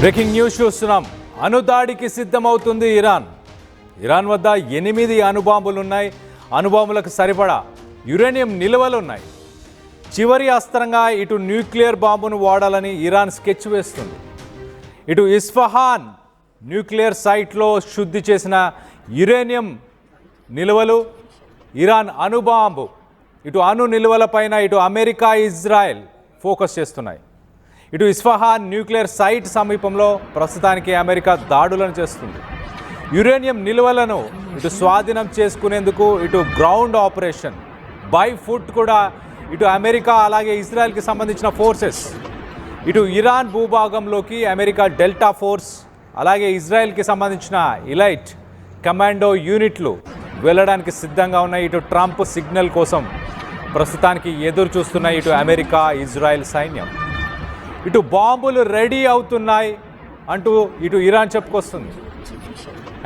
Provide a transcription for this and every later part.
Breaking news చూస్తున్నాం. అణుదాడికి సిద్ధమవుతుంది Iran వద్ద 8 అణుబాంబులున్నాయి. అణుబాంబులకు సరిపడా యురేనియం నిల్వలున్నాయి. చివరి అస్త్రంగా ఇటు న్యూక్లియర్ బాంబును వాడాలని ఇరాన్ స్కెచ్ వేస్తుంది. ఇటు ఇస్ఫహాన్ న్యూక్లియర్ సైట్లో శుద్ధి చేసిన యురేనియం నిల్వలు, ఇరాన్ అణుబాంబు, ఇటు అణు నిల్వలపైన ఇటు అమెరికా, ఇజ్రాయెల్ ఫోకస్ చేస్తున్నాయి. ఇటు ఇస్ఫహాన్ న్యూక్లియర్ సైట్ సమీపంలో ప్రస్తుతానికి అమెరికా దాడులను చేస్తుంది. యురేనియం నిల్వలను ఇటు స్వాధీనం చేసుకునేందుకు ఇటు గ్రౌండ్ ఆపరేషన్ బై ఫుట్ కూడా ఇటు అమెరికా అలాగే ఇజ్రాయెల్కి సంబంధించిన ఫోర్సెస్ ఇటు ఇరాన్ భూభాగంలోకి అమెరికా డెల్టా ఫోర్స్ అలాగే ఇజ్రాయెల్కి సంబంధించిన ఇలైట్ కమాండో యూనిట్లు వెళ్ళడానికి సిద్ధంగా ఉన్నాయి. ఇటు ట్రంప్ సిగ్నల్ కోసం ప్రస్తుతానికి ఎదురు చూస్తున్న ఇటు అమెరికా, ఇజ్రాయెల్ సైన్యం. ఇటు బాంబులు రెడీ అవుతున్నాయి అంటూ ఇటు ఇరాన్ చెప్పుకొస్తుంది.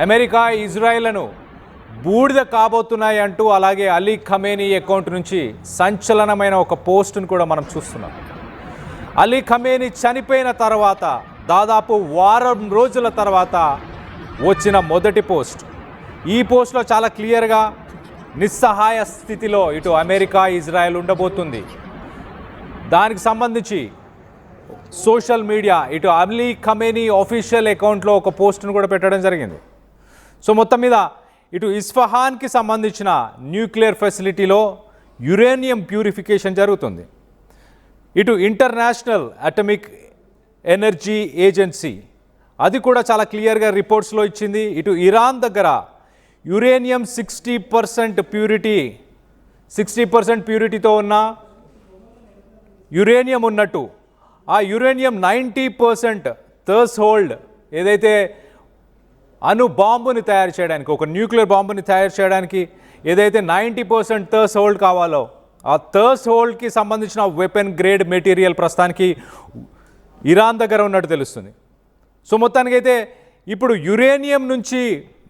అమెరికా, ఇజ్రాయెల్ను బూడిద కాబోతున్నాయి అంటూ అలాగే అలీ ఖమేనీ అకౌంట్ నుంచి సంచలనమైన ఒక పోస్టును కూడా మనం చూస్తున్నాం. అలీ ఖమేనీ చనిపోయిన తర్వాత దాదాపు వారం రోజుల తర్వాత వచ్చిన మొదటి పోస్ట్. ఈ పోస్ట్లో చాలా క్లియర్గా నిస్సహాయ స్థితిలో ఇటు అమెరికా, ఇజ్రాయెల్ ఉండబోతుంది. దానికి సంబంధించి సోషల్ మీడియా ఇటు అలీ ఖమేనీ ఆఫీషియల్ అకౌంట్లో ఒక పోస్టును కూడా పెట్టడం జరిగింది. సో మొత్తం మీద ఇటు ఇస్ఫహాన్కి సంబంధించిన న్యూక్లియర్ ఫెసిలిటీలో యురేనియం ప్యూరిఫికేషన్ జరుగుతుంది. ఇటు ఇంటర్నేషనల్ అటమిక్ ఎనర్జీ ఏజెన్సీ అది కూడా చాలా క్లియర్గా రిపోర్ట్స్లో ఇచ్చింది. ఇటు ఇరాన్ దగ్గర యురేనియం 60% ప్యూరిటీతో ఉన్న యురేనియం ఉన్నట్టు, ఆ యురేనియం 90% థర్స్ హోల్డ్ ఏదైతే అణు బాంబుని తయారు చేయడానికి, ఒక న్యూక్లియర్ బాంబుని తయారు చేయడానికి ఏదైతే 90% థర్స్ హోల్డ్ కావాలో ఆ థర్స్ హోల్డ్కి సంబంధించిన వెపన్ గ్రేడ్ మెటీరియల్ ప్రస్తుతానికి ఇరాన్ దగ్గర ఉన్నట్టు తెలుస్తుంది. సో మొత్తానికైతే ఇప్పుడు యురేనియం నుంచి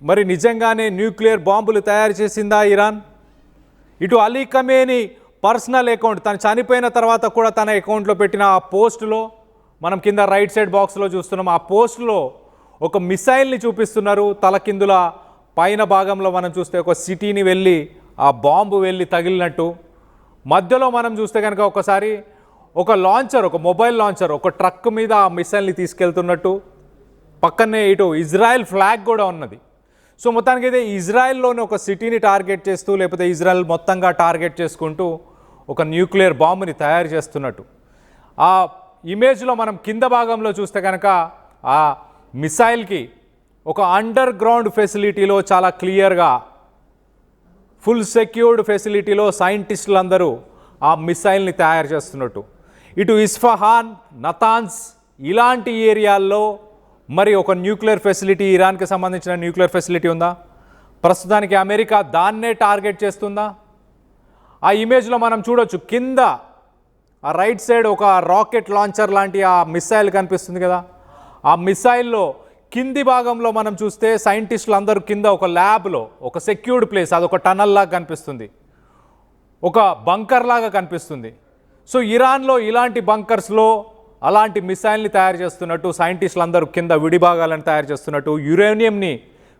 మరి నిజంగానే న్యూక్లియర్ బాంబులు తయారు చేసిందా ఇరాన్? ఇటు అలీ ఖమేనీ పర్సనల్ అకౌంట్, తను చనిపోయిన తర్వాత కూడా తన అకౌంట్లో పెట్టిన ఆ పోస్టులో మనం కింద రైట్ సైడ్ బాక్స్లో చూస్తున్నాం. ఆ పోస్టులో ఒక మిసైల్ని చూపిస్తున్నారు. తలకిందుల పైన భాగంలో మనం చూస్తే ఒక సిటీని వెళ్ళి ఆ బాంబు వెళ్ళి తగిలినట్టు, మధ్యలో మనం చూస్తే కనుక ఒకసారి ఒక లాంచర్, ఒక మొబైల్ లాంచర్ ఒక ట్రక్ మీద ఆ మిసైల్ని తీసుకెళ్తున్నట్టు, పక్కనే ఇటు ఇజ్రాయెల్ ఫ్లాగ్ కూడా ఉన్నది. సో మొత్తానికి అయితే ఇజ్రాయెల్లోని ఒక సిటీని టార్గెట్ చేస్తూ లేకపోతే ఇజ్రాయెల్ మొత్తంగా టార్గెట్ చేసుకుంటూ ఒక న్యూక్లియర్ బాంబుని తయారు చేస్తున్నట్టు ఆ ఇమేజ్లో మనం కింద భాగంలో చూస్తే కనుక ఆ మిసైల్కి ఒక అండర్ గ్రౌండ్ ఫెసిలిటీలో చాలా క్లియర్గా ఫుల్ సెక్యూర్డ్ ఫెసిలిటీలో సైంటిస్టులు అందరూ ఆ మిసైల్ని తయారు చేస్తున్నట్టు. ఇటు ఇస్ఫహాన్, నతాన్స్ ఇలాంటి ఏరియాల్లో మరి ఒక న్యూక్లియర్ ఫెసిలిటీ, ఇరాన్కి సంబంధించిన న్యూక్లియర్ ఫెసిలిటీ ఉందా? ప్రస్తుతానికి అమెరికా దాన్నే టార్గెట్ చేస్తుందా? ఆ ఇమేజ్లో మనం చూడొచ్చు కింద ఆ రైట్ సైడ్ ఒక రాకెట్ లాంచర్ లాంటి ఆ మిసైల్ కనిపిస్తుంది కదా. ఆ మిసైల్లో కింది భాగంలో మనం చూస్తే సైంటిస్టులు అందరూ కింద ఒక ల్యాబ్లో ఒక సెక్యూర్డ్ ప్లేస్, అదొక టనల్ లాగా కనిపిస్తుంది, ఒక బంకర్ లాగా కనిపిస్తుంది. సో ఇరాన్లో ఇలాంటి బంకర్స్లో అలాంటి మిసైల్ని తయారు చేస్తున్నట్టు, సైంటిస్టులు అందరూ కింద విడిభాగాలను తయారు చేస్తున్నట్టు, యురేనియంని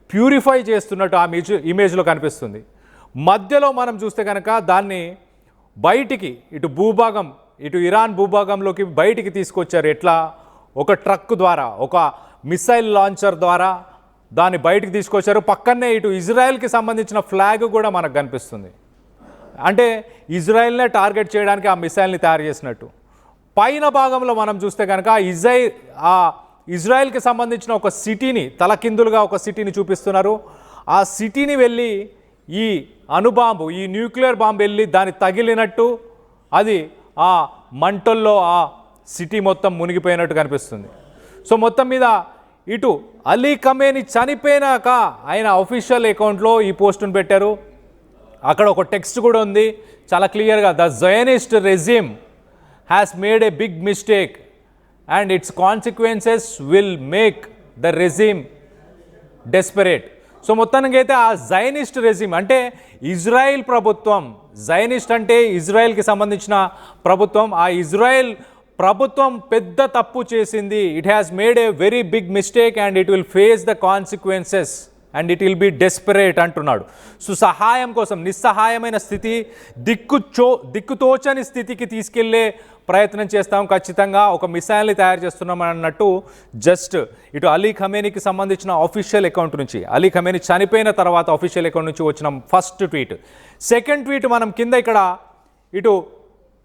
ప్యూరిఫై చేస్తున్నట్టు ఆ ఇమేజ్లో కనిపిస్తుంది. మధ్యలో మనం చూస్తే కనుక దాన్ని బయటికి ఇటు భూభాగం, ఇటు ఇరాన్ భూభాగంలోకి బయటికి తీసుకొచ్చారు. ఎట్లా? ఒక ట్రక్ ద్వారా, ఒక మిసైల్ లాంచర్ ద్వారా దాన్ని బయటికి తీసుకొచ్చారు. పక్కనే ఇటు ఇజ్రాయెల్కి సంబంధించిన ఫ్లాగ్ కూడా మనకు కనిపిస్తుంది. అంటే ఇజ్రాయెల్నే టార్గెట్ చేయడానికి ఆ మిసైల్ని తయారు చేసినట్టు. పైన భాగంలో మనం చూస్తే కనుక ఇజ్రాయెల్కి సంబంధించిన ఒక సిటీని, తలకిందులుగా ఒక సిటీని చూపిస్తున్నారు. ఆ సిటీని వెళ్ళి ఈ అణుబాంబు, ఈ న్యూక్లియర్ బాంబు వెళ్ళి దాన్ని తగిలినట్టు, అది ఆ మంటల్లో ఆ సిటీ మొత్తం మునిగిపోయినట్టు కనిపిస్తుంది. సో మొత్తం మీద ఇటు అలీ ఖమేనీ చనిపోయినాక ఆయన అఫీషియల్ అకౌంట్లో ఈ పోస్టును పెట్టారు. అక్కడ ఒక టెక్స్ట్ కూడా ఉంది చాలా క్లియర్గా, the Zionist regime has made a big mistake and its consequences will make the regime desperate. So మొత్తానికి అయితే ఆ జైనిస్ట్ రెజిమ్ అంటే ఇజ్రాయెల్ ప్రభుత్వం, జైనిస్ట్ అంటే ఇజ్రాయెల్కి సంబంధించిన ప్రభుత్వం, ఆ ఇజ్రాయెల్ ప్రభుత్వం పెద్ద తప్పు చేసింది. It has made a very big mistake and it will face the consequences and it will be desperate అంటున్నాడు. సో సహాయం కోసం నిస్సహాయమైన స్థితి, దిక్కుతోచని స్థితికి తీసుకెళ్లే ప్రయత్నం చేస్తాం, ఖచ్చితంగా ఒక మిసైల్ని తయారు చేస్తున్నాం అన్నట్టు జస్ట్ ఇటు అలీ ఖమేనీకి సంబంధించిన ఆఫీషియల్ అకౌంట్ నుంచి, అలీ ఖమేనీ చనిపోయిన తర్వాత ఆఫీషియల్ అకౌంట్ నుంచి వచ్చిన ఫస్ట్ ట్వీట్. సెకండ్ ట్వీట్ మనం కింద ఇక్కడ ఇటు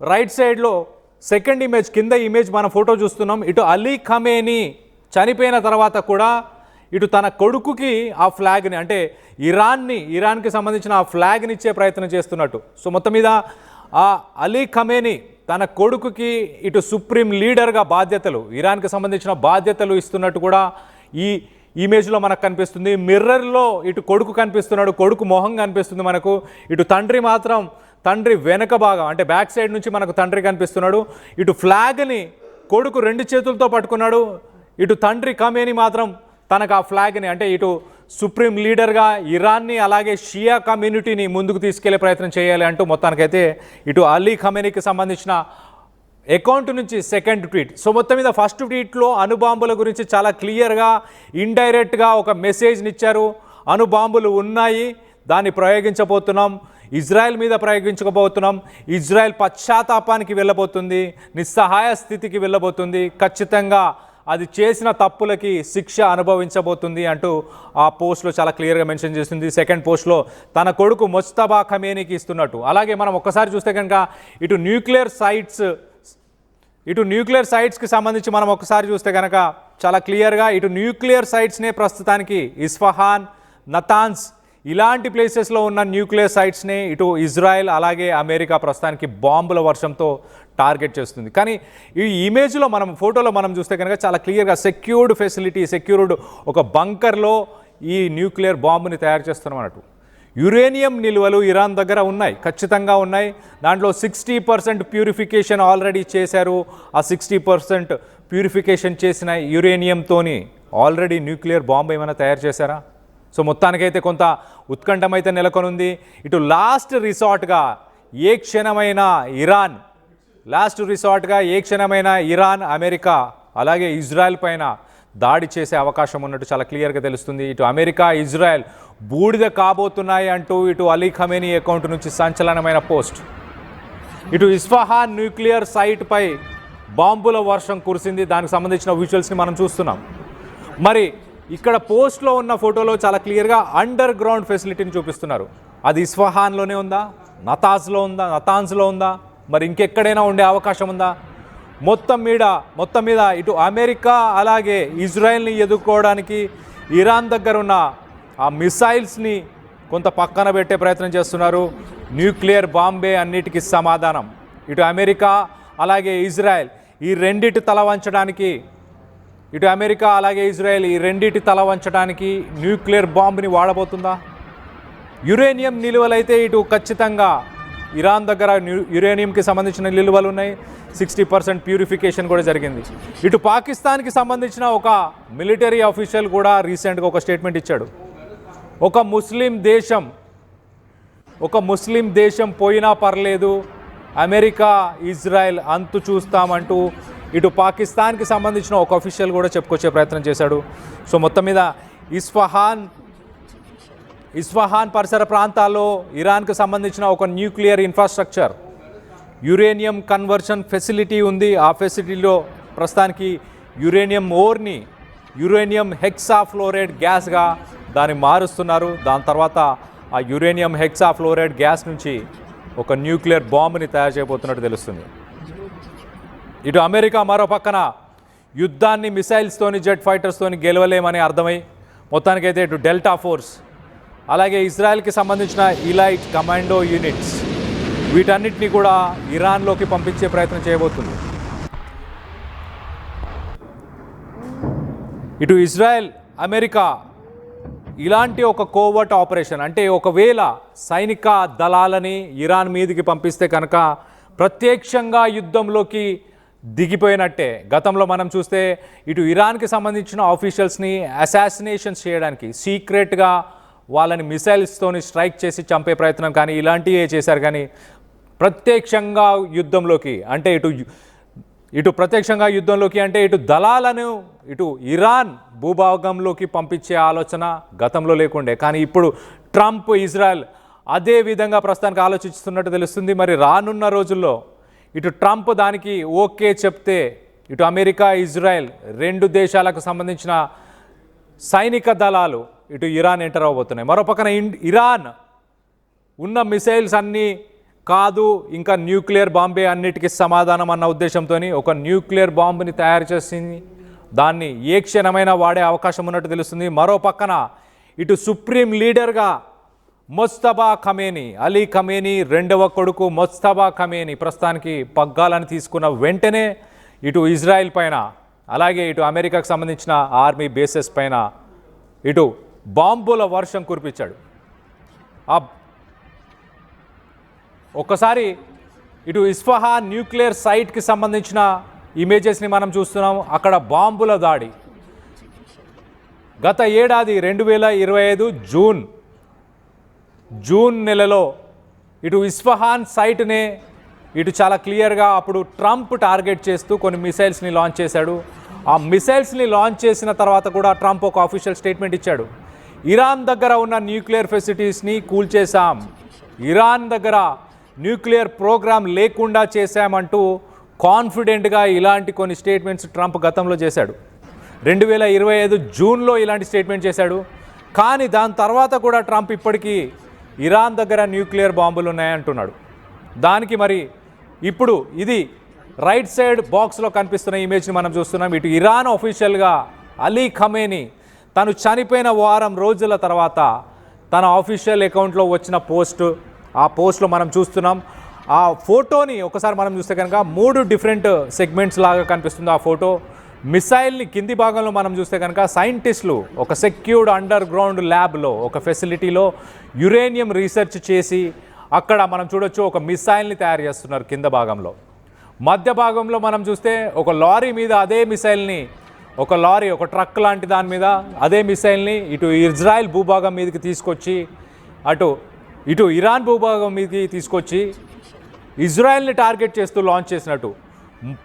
రైట్ సైడ్లో సెకండ్ ఇమేజ్, కింద ఇమేజ్ మన ఫోటో చూస్తున్నాం. ఇటు అలీ ఖమేనీ చనిపోయిన తర్వాత కూడా ఇటు తన కొడుకుకి ఆ ఫ్లాగ్ని, అంటే ఇరాన్కి సంబంధించిన ఆ ఫ్లాగ్ని ఇచ్చే ప్రయత్నం చేస్తున్నట్టు. సో మొత్తం మీద ఆ అలీ ఖమేనీ తన కొడుకుకి ఇటు సుప్రీం లీడర్గా బాధ్యతలు, ఇరాన్కి సంబంధించిన బాధ్యతలు ఇస్తున్నట్టు కూడా ఈ ఇమేజ్లో మనకు కనిపిస్తుంది. మిర్రర్లో ఇటు కొడుకు కనిపిస్తున్నాడు, కొడుకు మొహం కనిపిస్తుంది మనకు. ఇటు తండ్రి వెనక భాగం, అంటే బ్యాక్ సైడ్ నుంచి మనకు తండ్రి కనిపిస్తున్నాడు. ఇటు ఫ్లాగ్ని కొడుకు 2 చేతులతో పట్టుకున్నాడు. ఇటు తండ్రి ఖమేనీ మాత్రం తనకు ఆ ఫ్లాగ్ని, అంటే ఇటు సుప్రీం లీడర్గా ఇరాన్ని అలాగే షియా కమ్యూనిటీని ముందుకు తీసుకెళ్లే ప్రయత్నం చేయాలి అంటూ మొత్తానికైతే ఇటు అలీ ఖమేనీకి సంబంధించిన అకౌంట్ నుంచి సెకండ్ ట్వీట్. సో మొత్తం మీద ఫస్ట్ ట్వీట్లో అణుబాంబుల గురించి చాలా క్లియర్గా ఇండైరెక్ట్గా ఒక మెసేజ్ని ఇచ్చారు. అణుబాంబులు ఉన్నాయి, దాన్ని ప్రయోగించబోతున్నాం, ఇజ్రాయెల్ మీద ప్రయోగించకపోతున్నాం, ఇజ్రాయెల్ పశ్చాత్తాపానికి వెళ్ళబోతుంది, నిస్సహాయ స్థితికి వెళ్ళబోతుంది, ఖచ్చితంగా అది చేసిన తప్పులకి శిక్ష అనుభవించబోతుంది అంటూ ఆ పోస్ట్లో చాలా క్లియర్గా మెన్షన్ చేస్తుంది. సెకండ్ పోస్ట్లో తన కొడుకు ముజ్తబా ఖమేనీకి ఇస్తున్నట్టు. అలాగే మనం ఒక్కసారి చూస్తే కనుక ఇటు న్యూక్లియర్ సైట్స్కి సంబంధించి మనం ఒకసారి చూస్తే కనుక చాలా క్లియర్గా ఇటు న్యూక్లియర్ సైట్స్నే ప్రస్తుతానికి ఇస్ఫహాన్, నతాన్స్ ఇలాంటి ప్లేసెస్లో ఉన్న న్యూక్లియర్ సైట్స్ని ఇటు ఇజ్రాయెల్ అలాగే అమెరికా ప్రస్తుతానికి బాంబుల వర్షంతో టార్గెట్ చేస్తుంది. కానీ ఈ ఇమేజ్లో ఫోటోలో మనం చూస్తే కనుక చాలా క్లియర్గా సెక్యూర్డ్ ఒక బంకర్లో ఈ న్యూక్లియర్ బాంబుని తయారు చేస్తున్నాం అన్నట్టు. యురేనియం నిల్వలు ఇరాన్ దగ్గర ఉన్నాయి, ఖచ్చితంగా ఉన్నాయి. దాంట్లో 60% ప్యూరిఫికేషన్ ఆల్రెడీ చేశారు. ఆ 60% ప్యూరిఫికేషన్ చేసిన యురేనియంతోని ఆల్రెడీ న్యూక్లియర్ బాంబు ఏమైనా తయారు చేశారా? సో మొత్తానికైతే కొంత ఉత్కంఠమైతే నెలకొనుంది. ఇటు లాస్ట్ రిసార్ట్గా ఏ క్షణమైనా ఇరాన్, అమెరికా అలాగే ఇజ్రాయెల్ పైన దాడి చేసే అవకాశం ఉన్నట్టు చాలా క్లియర్గా తెలుస్తుంది. ఇటు అమెరికా, ఇజ్రాయెల్ బూడిద కాబోతున్నాయి అంటూ ఇటు అలీ ఖమేనీ అకౌంట్ నుంచి సంచలనమైన పోస్ట్. ఇటు ఇస్ఫహాన్ న్యూక్లియర్ సైట్పై బాంబుల వర్షం కురిసింది, దానికి సంబంధించిన విజువల్స్ని మనం చూస్తున్నాం. మరి ఇక్కడ పోస్ట్లో ఉన్న ఫోటోలో చాలా క్లియర్గా అండర్ గ్రౌండ్ ఫెసిలిటీని చూపిస్తున్నారు. అది ఇస్ఫహాన్లోనే ఉందా, నతాన్స్లో ఉందా, మరి ఇంకెక్కడైనా ఉండే అవకాశం ఉందా? మొత్తం మీద ఇటు అమెరికా అలాగే ఇజ్రాయెల్ని ఎదుర్కోవడానికి ఇరాన్ దగ్గర ఉన్న ఆ మిసైల్స్ని కొంత పక్కన పెట్టే ప్రయత్నం చేస్తున్నారు. న్యూక్లియర్ బాంబే అన్నిటికీ సమాధానం. ఇటు అమెరికా అలాగే ఇజ్రాయెల్ ఈ రెండిటి తల వంచడానికి, ఇటు అమెరికా అలాగే ఇజ్రాయెల్ ఈ రెండిటి తల వంచడానికి న్యూక్లియర్ బాంబుని వాడబోతుందా? యురేనియం నిల్వలైతే ఇటు ఖచ్చితంగా ఇరాన్ దగ్గర యురేనియంకి సంబంధించిన నిల్వలు ఉన్నాయి. 60% ప్యూరిఫికేషన్ కూడా జరిగింది. ఇటు పాకిస్తాన్కి సంబంధించిన ఒక మిలిటరీ ఆఫీషియల్ కూడా రీసెంట్గా ఒక స్టేట్మెంట్ ఇచ్చాడు. ఒక ముస్లిం దేశం పోయినా పర్లేదు, అమెరికా ఇజ్రాయెల్ అంతు చూస్తామంటూ ఇటు పాకిస్తాన్కి సంబంధించిన ఒక అఫీషియల్ కూడా చెప్పుకొచ్చే ప్రయత్నం చేశాడు. సో మొత్తం మీద ఇస్ఫహాన్ పరిసర ప్రాంతాల్లో ఇరాన్కు సంబంధించిన ఒక nuclear infrastructure, uranium conversion facility ఉంది. ఆ ఫెసిలిటీలో ప్రస్తుతానికి యురేనియం ఓర్ని యురేనియం హెక్సాఫ్లోరైడ్ గ్యాస్గా దాన్ని మారుస్తున్నారు. దాని తర్వాత ఆ యురేనియం హెక్సాఫ్లోరైడ్ గ్యాస్ నుంచి ఒక న్యూక్లియర్ బాంబుని తయారు చేయబోతున్నట్టు తెలుస్తుంది. ఇటు అమెరికా మరో పక్కన యుద్ధాన్ని మిసైల్స్తోని, జెట్ ఫైటర్స్తోని గెలవలేమని అర్థమై మొత్తానికైతే ఇటు డెల్టా ఫోర్స్ అలాగే ఇజ్రాయెల్కి సంబంధించిన ఇలైట్ కమాండో యూనిట్స్ వీటన్నిటిని కూడా ఇరాన్లోకి పంపించే ప్రయత్నం చేయబోతుంది. ఇటు ఇజ్రాయెల్, అమెరికా ఇలాంటి ఒక కోవర్ట్ ఆపరేషన్, అంటే ఒకవేళ సైనిక దళాలని ఇరాన్ మీదకి పంపిస్తే కనుక ప్రత్యక్షంగా యుద్ధంలోకి దిగిపోయినట్టే. గతంలో మనం చూస్తే ఇటు ఇరాన్కి సంబంధించిన ఆఫీషియల్స్ని అసాసినేషన్స్ చేయడానికి సీక్రెట్గా వాళ్ళని మిసైల్స్తోని స్ట్రైక్ చేసి చంపే ప్రయత్నం కానీ ఇలాంటివే చేశారు. కానీ ప్రత్యక్షంగా యుద్ధంలోకి, అంటే ఇటు ఇటు ప్రత్యక్షంగా యుద్ధంలోకి అంటే ఇటు దళాలను ఇటు ఇరాన్ భూభాగంలోకి పంపించే ఆలోచన గతంలో లేకుండే, కానీ ఇప్పుడు ట్రంప్ ఇజ్రాయెల్ అదే విధంగా ప్రస్తుతానికి ఆలోచిస్తున్నట్టు తెలుస్తుంది. మరి రానున్న రోజుల్లో ఇటు ట్రంప్ దానికి ఓకే చెప్తే ఇటు అమెరికా ఇజ్రాయెల్ రెండు దేశాలకు సంబంధించిన సైనిక దళాలు ఇటు ఇరాన్ ఎంటర్ అవబోతున్నాయి. మరోపక్కన ఇరాన్ ఉన్న మిసైల్స్ అన్నీ కాదు, ఇంకా న్యూక్లియర్ బాంబే అన్నిటికీ సమాధానం అన్న ఉద్దేశంతో ఒక న్యూక్లియర్ బాంబుని తయారు చేసింది. దాన్ని ఏ క్షణమైనా వాడే అవకాశం ఉన్నట్టు తెలుస్తుంది. మరో పక్కన ఇటు సుప్రీం లీడర్గా ముజ్తబా ఖమేనీ, అలీ ఖమేనీ రెండవ కొడుకు ముజ్తబా ఖమేనీ ప్రస్తుతానికి పగ్గాలను తీసుకున్న వెంటనే ఇటు ఇజ్రాయెల్ పైన అలాగే ఇటు అమెరికాకు సంబంధించిన ఆర్మీ బేసెస్ పైన ఇటు బాంబుల వర్షం కురిపించాడు. ఒక్కసారి ఇటు ఇస్ఫహాన్ న్యూక్లియర్ సైట్కి సంబంధించిన ఇమేజెస్ని మనం చూస్తున్నాం. అక్కడ బాంబుల దాడి గత ఏడాది 2025 జూన్ నెలలో ఇటు ఇస్ఫహాన్ సైట్నే ఇటు చాలా క్లియర్గా అప్పుడు ట్రంప్ టార్గెట్ చేస్తూ కొన్ని మిసైల్స్ని లాంచ్ చేశాడు. ఆ మిసైల్స్ని లాంచ్ చేసిన తర్వాత కూడా ట్రంప్ ఒక అఫీషియల్ స్టేట్మెంట్ ఇచ్చాడు. ఇరాన్ దగ్గర ఉన్న న్యూక్లియర్ ఫెసిలిటీస్ని కూల్చేశాం, ఇరాన్ దగ్గర న్యూక్లియర్ ప్రోగ్రామ్ లేకుండా చేశామంటూ కాన్ఫిడెంట్గా ఇలాంటి కొన్ని స్టేట్మెంట్స్ ట్రంప్ గతంలో చేశాడు. 2025 జూన్లో ఇలాంటి స్టేట్మెంట్ చేశాడు. కానీ దాని తర్వాత కూడా ట్రంప్ ఇప్పటికీ ఇరాన్ దగ్గర న్యూక్లియర్ బాంబులు ఉన్నాయంటున్నాడు. దానికి మరి ఇప్పుడు ఇది రైట్ సైడ్ బాక్స్లో కనిపిస్తున్న ఇమేజ్ని మనం చూస్తున్నాం. ఇటు ఇరాన్ ఆఫీషియల్గా అలీ ఖమేనీ తను చనిపోయిన వారం రోజుల తర్వాత తన ఆఫీషియల్ అకౌంట్లో వచ్చిన ఆ పోస్ట్లో మనం చూస్తున్నాం. ఆ ఫోటోని ఒకసారి మనం చూస్తే కనుక 3 డిఫరెంట్ సెగ్మెంట్స్ లాగా కనిపిస్తుంది ఆ ఫోటో. మిసైల్ని కింది భాగంలో మనం చూస్తే కనుక సైంటిస్టులు ఒక సెక్యూర్డ్ అండర్ గ్రౌండ్ ల్యాబ్లో ఒక ఫెసిలిటీలో యురేనియం రీసెర్చ్ చేసి అక్కడ మనం చూడొచ్చు ఒక మిసైల్ని తయారు చేస్తున్నారు కింద భాగంలో. మధ్య భాగంలో మనం చూస్తే ఒక లారీ మీద అదే మిసైల్ని ఒక ట్రక్ లాంటి దాని మీద అదే మిసైల్ని ఇటు ఇజ్రాయెల్ భూభాగం మీదకి తీసుకొచ్చి ఇటు ఇరాన్ భూభాగం మీదకి తీసుకొచ్చి ఇజ్రాయెల్ని టార్గెట్ చేస్తూ లాంచ్ చేసినట్టు.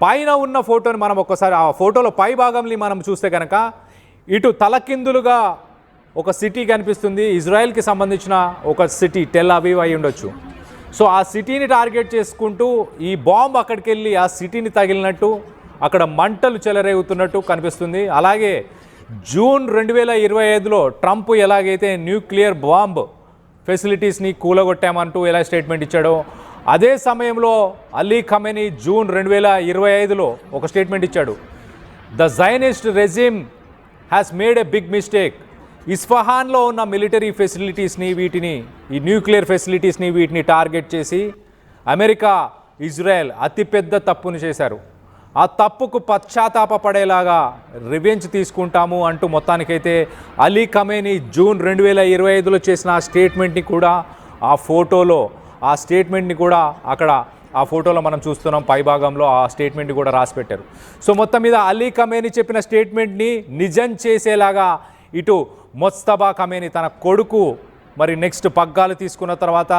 పైన ఉన్న ఫోటోని మనం ఒక్కసారి ఆ ఫోటోలో పై భాగంని మనం చూస్తే కనుక ఇటు తలకిందులుగా ఒక సిటీ కనిపిస్తుంది. ఇజ్రాయెల్కి సంబంధించిన ఒక సిటీ టెల్ అవీవ్ అయి ఉండొచ్చు. సో ఆ సిటీని టార్గెట్ చేసుకుంటూ ఈ బాంబ్ అక్కడికి వెళ్ళి ఆ సిటీని తగిలినట్టు అక్కడ మంటలు చెలరేగుతున్నట్టు కనిపిస్తుంది. అలాగే జూన్ 2025లో ట్రంప్ ఎలాగైతే న్యూక్లియర్ బాంబ్ ఫెసిలిటీస్ని కూలగొట్టామంటూ ఎలా స్టేట్మెంట్ ఇచ్చాడో అదే సమయంలో అలీ ఖమేనీ జూన్ 2025లో ఒక స్టేట్మెంట్ ఇచ్చాడు. The Zionist regime has made a big mistake. ఇస్ఫహాన్లో ఉన్న మిలిటరీ ఫెసిలిటీస్ని ఈ న్యూక్లియర్ ఫెసిలిటీస్ని వీటిని టార్గెట్ చేసి అమెరికా ఇజ్రాయెల్ అతిపెద్ద తప్పును చేశారు. ఆ తప్పుకు పశ్చాత్తాపపడేలాగా రివెంజ్ తీసుకుంటాము అంటూ మొత్తానికైతే అలీ ఖమేనీ జూన్ 2025లో చేసిన ఆ స్టేట్మెంట్ని కూడా ఆ స్టేట్మెంట్ని కూడా అక్కడ ఆ ఫోటోలో మనం చూస్తున్నాం. పైభాగంలో ఆ స్టేట్మెంట్ని కూడా రాసి పెట్టారు. సో మొత్తం మీద అలీ ఖమేనీ చెప్పిన స్టేట్మెంట్ని నిజం చేసేలాగా ఇటు ముజ్తబా ఖమేనీ తన కొడుకు మరి నెక్స్ట్ పగ్గాలు తీసుకున్న తర్వాత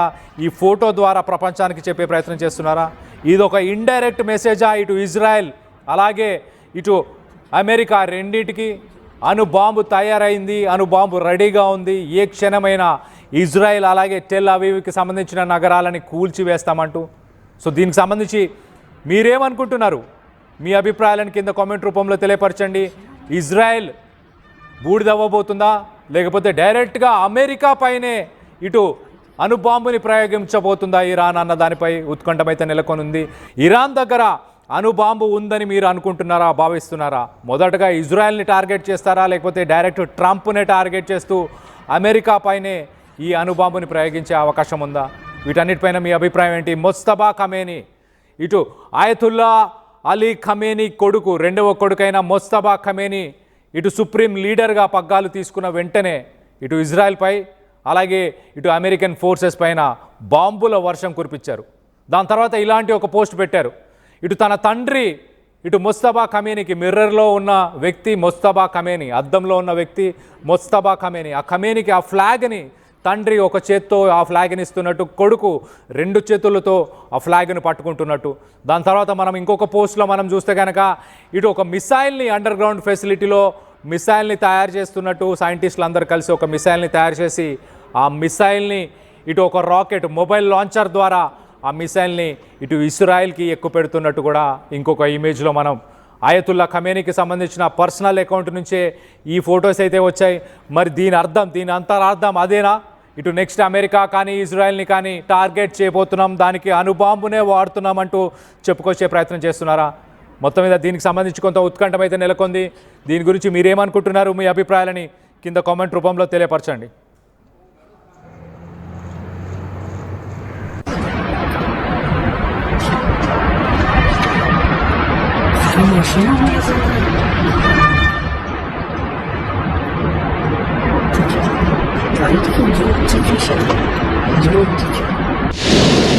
ఈ ఫోటో ద్వారా ప్రపంచానికి చెప్పే ప్రయత్నం చేస్తున్నారా? ఇది ఒక ఇండైరెక్ట్ మెసేజా ఇటు ఇజ్రాయెల్ అలాగే ఇటు అమెరికా రెండింటికి? అణుబాంబు తయారైంది, అణుబాంబు రెడీగా ఉంది, ఏ క్షణమైనా ఇజ్రాయెల్ అలాగే టెల్ అవీవ్కి సంబంధించిన నగరాలని కూల్చివేస్తామంటూ. సో దీనికి సంబంధించి మీరేమనుకుంటున్నారు? మీ అభిప్రాయాలను కింద కామెంట్ రూపంలో తెలియపరచండి. ఇజ్రాయెల్ బూడిదవ్వబోతుందా లేకపోతే డైరెక్ట్గా అమెరికా పైనే ఇటు అణుబాంబుని ప్రయోగించబోతుందా ఇరాన్ అన్న దానిపై ఉత్కంఠమైతే నెలకొనుంది. ఇరాన్ దగ్గర అణుబాంబు ఉందని మీరు అనుకుంటున్నారా, భావిస్తున్నారా? మొదటగా ఇజ్రాయెల్ని టార్గెట్ చేస్తారా లేకపోతే డైరెక్ట్ ట్రంప్నే టార్గెట్ చేస్తూ అమెరికా పైనే ఈ అణుబాంబుని ప్రయోగించే అవకాశం ఉందా? వీటన్నిటిపైన మీ అభిప్రాయం ఏంటి? ముజ్తబా ఖమేనీ ఇటు ఆయతుల్లా అలీ ఖమేనీ కొడుకు రెండవ కొడుకైన ముజ్తబా ఖమేనీ ఇటు సుప్రీం లీడర్గా పగ్గాలు తీసుకున్న వెంటనే ఇటు ఇజ్రాయెల్పై అలాగే ఇటు అమెరికన్ ఫోర్సెస్ పైన బాంబుల వర్షం కురిపించారు. దాని తర్వాత ఇలాంటి ఒక పోస్ట్ పెట్టారు. ఇటు తన తండ్రి ఇటు ముజ్తబా ఖమేనీకి మిర్రర్లో ఉన్న వ్యక్తి ముజ్తబా ఖమేనీ, అద్దంలో ఉన్న వ్యక్తి ముజ్తబా ఖమేనీ. ఆ ఖమేనీకి ఆ ఫ్లాగ్ని తండ్రి ఒక చేత్తో ఆ ఫ్లాగ్ని ఇస్తున్నట్టు, కొడుకు 2 చేతులతో ఆ ఫ్లాగ్ను పట్టుకుంటున్నట్టు. దాని తర్వాత మనం ఇంకొక పోస్ట్లో మనం చూస్తే కనుక ఇటు ఒక మిసైల్ని అండర్ గ్రౌండ్ ఫెసిలిటీలో మిసైల్ని తయారు చేస్తున్నట్టు, సైంటిస్టులు అందరూ కలిసి ఒక మిసైల్ని తయారు చేసి ఆ మిసైల్ని ఇటు ఒక రాకెట్ మొబైల్ లాంచర్ ద్వారా ఆ మిసైల్ని ఇటు ఇస్రాయెల్కి ఎక్కుపెడుతున్నట్టు కూడా ఇంకొక ఇమేజ్లో మనం ఆయతుల్లా ఖమేనీకి సంబంధించిన పర్సనల్ అకౌంట్ నుంచే ఈ ఫొటోస్ అయితే వచ్చాయి. మరి దీని అంతరార్థం అదేనా? ఇటు నెక్స్ట్ అమెరికా కానీ ఇజ్రాయెల్ని కానీ టార్గెట్ చేయబోతున్నాం, దానికి అణుబాంబునే వాడుతున్నాం అంటూ చెప్పుకొచ్చే ప్రయత్నం చేస్తున్నారా? మొత్తం మీద దీనికి సంబంధించి కొంత ఉత్కంఠం అయితే నెలకొంది. దీని గురించి మీరేమనుకుంటున్నారు? మీ అభిప్రాయాలని కింద కామెంట్ రూపంలో తెలియపరచండి.转移控制进行设定，移动进去。